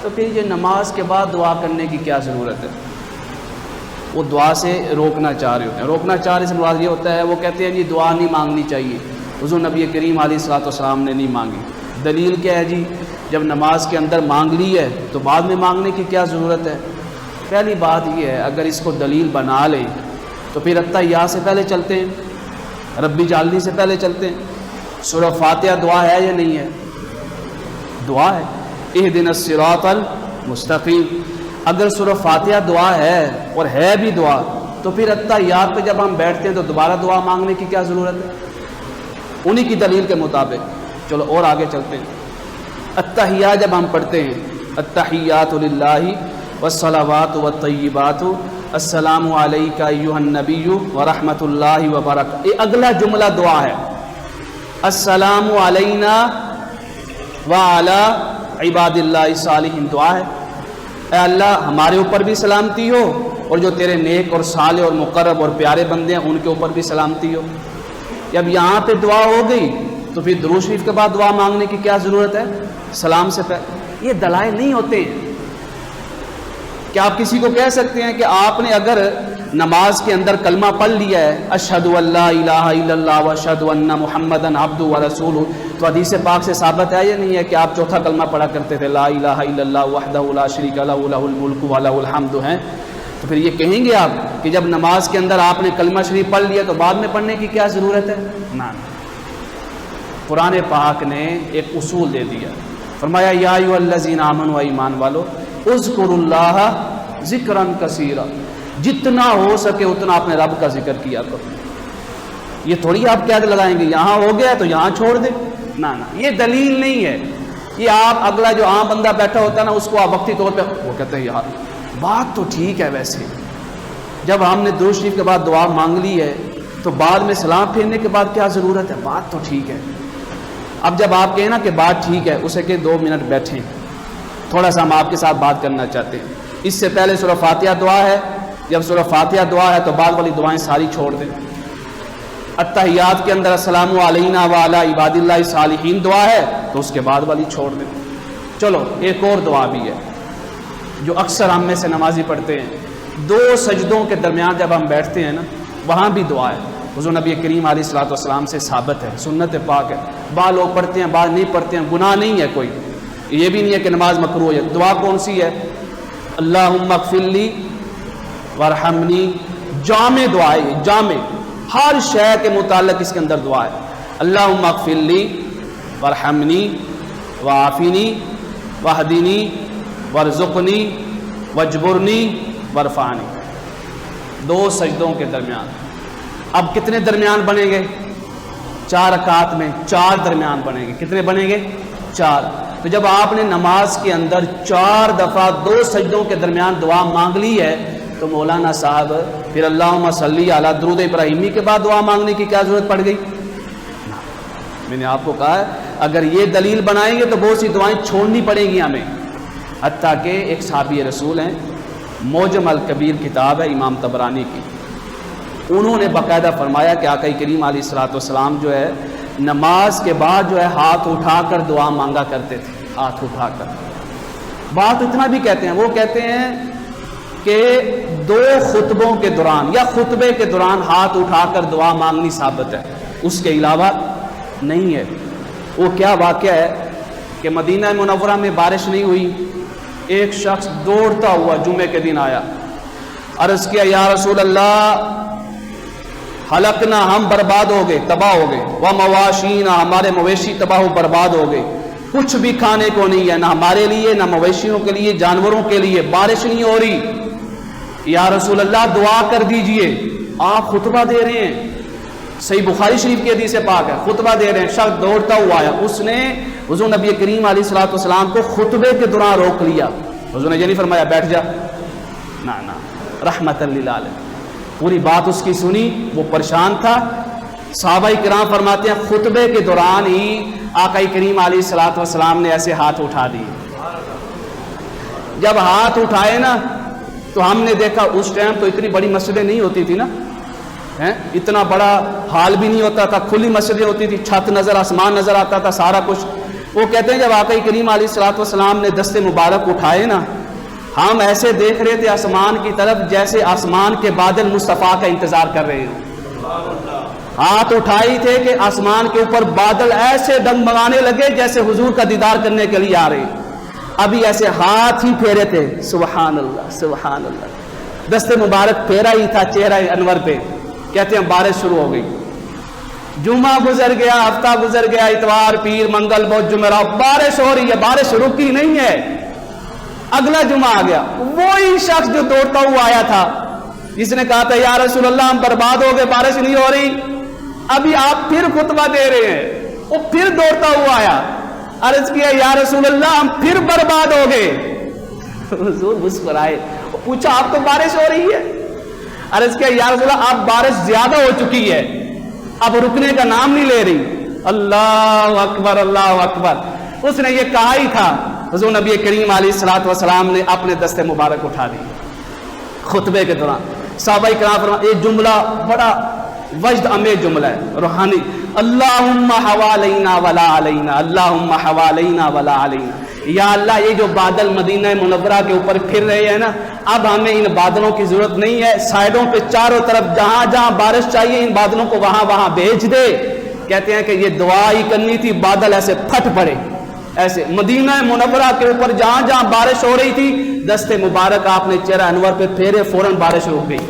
تو پھر یہ نماز کے بعد دعا کرنے کی کیا ضرورت ہے؟ وہ دعا سے روکنا چاہ رہے ہوتے ہیں. روکنا چاہ رہے سے مراد یہ ہوتا ہے وہ کہتے ہیں جی دعا نہیں مانگنی چاہیے. حضور نبی کریم علیہ الصلوۃ والسلام نے نہیں مانگی. دلیل کیا ہے جی؟ جب نماز کے اندر مانگ لی ہے تو بعد میں مانگنے کی کیا ضرورت ہے؟ پہلی بات یہ ہے اگر اس کو دلیل بنا لیں تو پھر التحیات سے پہلے چلتے ہیں, ربی جعلنی سے پہلے چلتے ہیں. سورہ فاتحہ دعا ہے یا نہیں ہے؟ دعا ہے. اہدنا الصراط المستقیم. اگر سورہ فاتحہ دعا ہے اور ہے بھی دعا تو پھر التحیات پہ جب ہم بیٹھتے ہیں تو دوبارہ دعا مانگنے کی کیا ضرورت ہے؟ انہی کی دلیل کے مطابق. چلو اور آگے چلتے ہیں. التحیات جب ہم پڑھتے ہیں التحیات للہ والصلوات والطیبات السلام علیک ایھا النبی ورحمۃ اللہ وبرکاتہ, یہ اگلا جملہ دعا ہے. السلام علینا وعلی عباد اللہ الصالحین دعا ہے. اے اللہ ہمارے اوپر بھی سلامتی ہو اور جو تیرے نیک اور صالح اور مقرب اور پیارے بندے ہیں ان کے اوپر بھی سلامتی ہو. جب یہاں پہ دعا ہو گئی تو پھر درود شریف کے بعد دعا مانگنے کی کیا ضرورت ہے؟ سلام سے پہلے. یہ دلائل نہیں ہوتے ہیں. کیا آپ کسی کو کہہ سکتے ہیں کہ آپ نے اگر نماز کے اندر کلمہ پڑھ لیا ہے اشہد ان لا الہ الا اللہ واشہد ان محمدا عبدہ ورسولہ, تو حدیث پاک سے ثابت ہے یا نہیں ہے کہ آپ چوتھا کلمہ پڑھا کرتے تھے لا الہ الا اللہ وحدہ لا شریک لہ لہ الملک ولہ الحمد ہیں؟ تو پھر یہ کہیں گے آپ کہ جب نماز کے اندر آپ نے کلمہ شریف پڑھ لیا تو بعد میں پڑھنے کی کیا ضرورت ہے؟ نہ. قرآن پاک نے ایک اصول دے دیا, فرمایا یا ایھا الذین آمنوا, ایمان والو, اذکروا اللہ ذکرا کثیرا, جتنا ہو سکے اتنا اپنے رب کا ذکر کیا کرو. یہ تھوڑی آپ قید لگائیں گے یہاں ہو گیا تو یہاں چھوڑ دیں, نہ یہ دلیل نہیں ہے. یہ آپ اگلا جو عام بندہ بیٹھا ہوتا ہے نا اس کو آپ وقتی طور پہ وہ کہتے ہیں یار بات تو ٹھیک ہے, ویسے جب ہم نے درود شریف کے بعد دعا مانگ لی ہے تو بعد میں سلام پھیرنے کے بعد کیا ضرورت ہے؟ بات تو ٹھیک ہے. اب جب آپ کہیں نا کہ بات ٹھیک ہے, اسے کہ 2 منٹ بیٹھیں, تھوڑا سا ہم آپ کے ساتھ بات کرنا چاہتے ہیں. اس سے پہلے سورہ فاتحہ دعا ہے, جب سورہ فاتحہ دعا ہے تو بعد والی دعائیں ساری چھوڑ دیں. التحیات کے اندر السلام علینا وعلی عباد اللہ الصالحین دعا ہے تو اس کے بعد والی چھوڑ دیں. چلو ایک اور دعا بھی ہے جو اکثر ہم میں سے نمازی پڑھتے ہیں. 2 سجدوں کے درمیان جب ہم بیٹھتے ہیں نا وہاں بھی دعا ہے. حضور نبی کریم علیہ الصلوۃ والسلام سے ثابت ہے, سنت پاک ہے. بعض لوگ پڑھتے ہیں بعض نہیں پڑھتے ہیں, گناہ نہیں ہے کوئی, یہ بھی نہیں ہے کہ نماز مکروہ ہے. دعا کون سی ہے؟ اللہم اغفر لی وارحمنی, جامع دعا ہے, جامع ہر شے کے متعلق اس کے اندر دعا ہے. اللہم اغفر لی وارحمنی وعافنی واہدنی وارزقنی واجبرنی وارفعنی. 2 سجدوں کے درمیان. اب کتنے درمیان بنیں گے؟ 4 رکعات میں 4 درمیان بنیں گے. کتنے بنیں گے؟ 4. تو جب آپ نے نماز کے اندر 4 دفعہ 2 سجدوں کے درمیان دعا مانگ لی ہے تو مولانا صاحب پھر اللہم صلی علی درود ابراہیمی کے بعد دعا مانگنے کی کیا ضرورت پڑ گئی؟ میں نے آپ کو کہا ہے اگر یہ دلیل بنائیں گے تو بہت سی دعائیں چھوڑنی پڑیں گی ہمیں. حتیٰ کہ ایک صحابی رسول ہیں, معجم الکبیر کتاب ہے امام طبرانی کی, انہوں نے باقاعدہ فرمایا کہ آقا کریم علیہ الصلوۃ والسلام جو ہے نماز کے بعد جو ہے ہاتھ اٹھا کر دعا مانگا کرتے تھے, ہاتھ اٹھا کر. بات اتنا بھی کہتے ہیں, وہ کہتے ہیں کہ 2 خطبوں کے دوران یا خطبے کے دوران ہاتھ اٹھا کر دعا مانگنی ثابت ہے, اس کے علاوہ نہیں ہے. وہ کیا واقعہ ہے کہ مدینہ منورہ میں بارش نہیں ہوئی, ایک شخص دوڑتا ہوا جمعے کے دن آیا, عرض کیا یا رسول اللہ ہلکنا, ہم برباد ہو گئے, تباہ ہو گئے, ومواشینا, ہمارے مویشی تباہ و برباد ہو گئے, کچھ بھی کھانے کو نہیں ہے, نہ ہمارے لیے نہ مویشیوں کے لیے جانوروں کے لیے, بارش نہیں ہو رہی, یا رسول اللہ دعا کر دیجئے. آپ خطبہ دے رہے ہیں, صحیح بخاری شریف کی حدیث پاک ہے, خطبہ دے رہے ہیں, شخص دوڑتا ہوا آیا, اس نے حضور نبی کریم علیہ الصلوۃ والسلام کو خطبے کے دوران روک لیا. حضور نے یہ نہیں فرمایا بیٹھ جا, نہ رحمت للعالمین. پوری بات اس کی سنی, وہ پریشان تھا. صحابہ کرام فرماتے ہیں خطبے کے دوران ہی آقا کریم علیہ الصلوۃ والسلام نے ایسے ہاتھ اٹھا دیے. جب ہاتھ اٹھائے نا تو ہم نے دیکھا اس ٹائم تو اتنی بڑی مسجدیں نہیں ہوتی تھی نا, اتنا بڑا حال بھی نہیں ہوتا تھا, کھلی مسجدیں ہوتی تھی, چھت نظر, آسمان نظر آتا تھا, سارا کچھ. وہ کہتے ہیں جب آقا کریم علیہ الصلوۃ والسلام نے دست مبارک اٹھائے نا، ہم ایسے دیکھ رہے تھے آسمان کی طرف جیسے آسمان کے بادل مصطفیٰ کا انتظار کر رہے ہیں۔ ہاتھ اٹھائی تھے کہ آسمان کے اوپر بادل ایسے ڈگمگانے لگے جیسے حضور کا دیدار کرنے کے لیے آ رہے ہیں۔ ابھی ایسے ہاتھ ہی پھیرے تھے، سبحان اللہ سبحان اللہ، دست مبارک پھیرا ہی تھا چہرہ انور پہ، کہتے ہیں بارش شروع ہو گئی۔ جمعہ گزر گیا، ہفتہ گزر گیا، اتوار پیر منگل بدھ جمعرات، بارش ہو رہی ہے، بارش رکی نہیں ہے۔ اگلا جمعہ آ گیا، وہی شخص جو دوڑتا ہوا آیا تھا، جس نے کہا تھا یا رسول اللہ ہم برباد ہو گئے، بارش نہیں ہو رہی، ابھی آپ پھر خطبہ دے رہے ہیں۔ وہ پھر دوڑتا ہوا آیا، عرض کیا یا رسول اللہ ہم پھر برباد ہو گئے۔ حضور مسکرائے، پوچھا آپ تو بارش ہو رہی ہے؟ عرض کیا یا رسول اللہ اب بارش زیادہ ہو چکی ہے، اب رکنے کا نام نہیں لے رہی۔ اللہ اکبر اللہ اکبر، اس نے یہ کہا ہی تھا، حضور نبی کریم علیہ الصلوۃ والسلام نے اپنے دست مبارک اٹھا دی خطبے کے دوران۔ صحابہ کرام فرماتے یہ جملہ بڑا وجد امیز جملہ ہے، روحانی، اللہم حوالینا ولا علینا، اللہم حوالینا ولا علینا۔ یا اللہ یہ جو بادل مدینہ منورہ کے اوپر پھر رہے ہیں نا، اب ہمیں ان بادلوں کی ضرورت نہیں ہے، سائڈوں پہ چاروں طرف جہاں جہاں بارش چاہیے ان بادلوں کو وہاں وہاں بھیج دے۔ کہتے ہیں کہ یہ دعا ہی کرنی تھی، بادل ایسے پھٹ پڑے، ایسے مدینہ منورہ کے اوپر جہاں جہاں بارش ہو رہی تھی، دست مبارک آپ نے چہرہ انور پہ پھیرے، فوراً بارش رک گئی،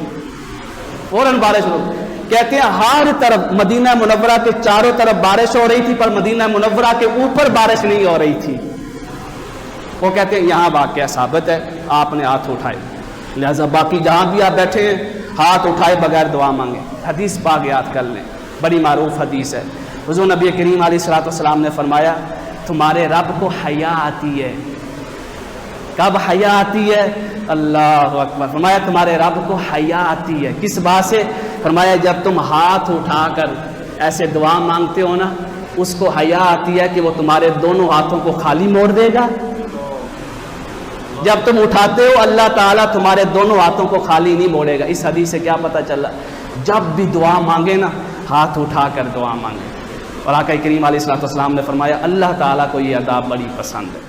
فوراً بارش رک گئی۔ کہتے ہیں ہر طرف مدینہ منورہ کے چاروں طرف بارش ہو رہی تھی، پر مدینہ منورہ کے اوپر بارش نہیں ہو رہی تھی۔ وہ کہتے ہیں یہاں واقعہ ثابت ہے آپ نے ہاتھ اٹھائے، لہذا باقی جہاں بھی آپ بیٹھے ہیں ہاتھ اٹھائے بغیر دعا مانگے۔ حدیث پاک یاد کر لیں، بڑی معروف حدیث ہے۔ حضور نبی کریم علیہ الصلوۃ والسلام نے فرمایا تمہارے رب کو حیا آتی ہے۔ کب حیا آتی ہے؟ اللہ اکبر، فرمایا تمہارے رب کو حیا آتی ہے، کس بات سے؟ فرمایا جب تم ہاتھ اٹھا کر ایسے دعا مانگتے ہو نا، اس کو حیا آتی ہے کہ وہ تمہارے دونوں ہاتھوں کو خالی موڑ دے گا۔ جب تم اٹھاتے ہو اللہ تعالیٰ تمہارے دونوں ہاتھوں کو خالی نہیں موڑے گا۔ اس حدیث سے کیا پتہ چلا؟ جب بھی دعا مانگے نا ہاتھ اٹھا کر دعا مانگے۔ اور آقا کریم علیہ الصلوۃ والسلام نے فرمایا اللہ تعالیٰ کو یہ ادا بڑی پسند ہے۔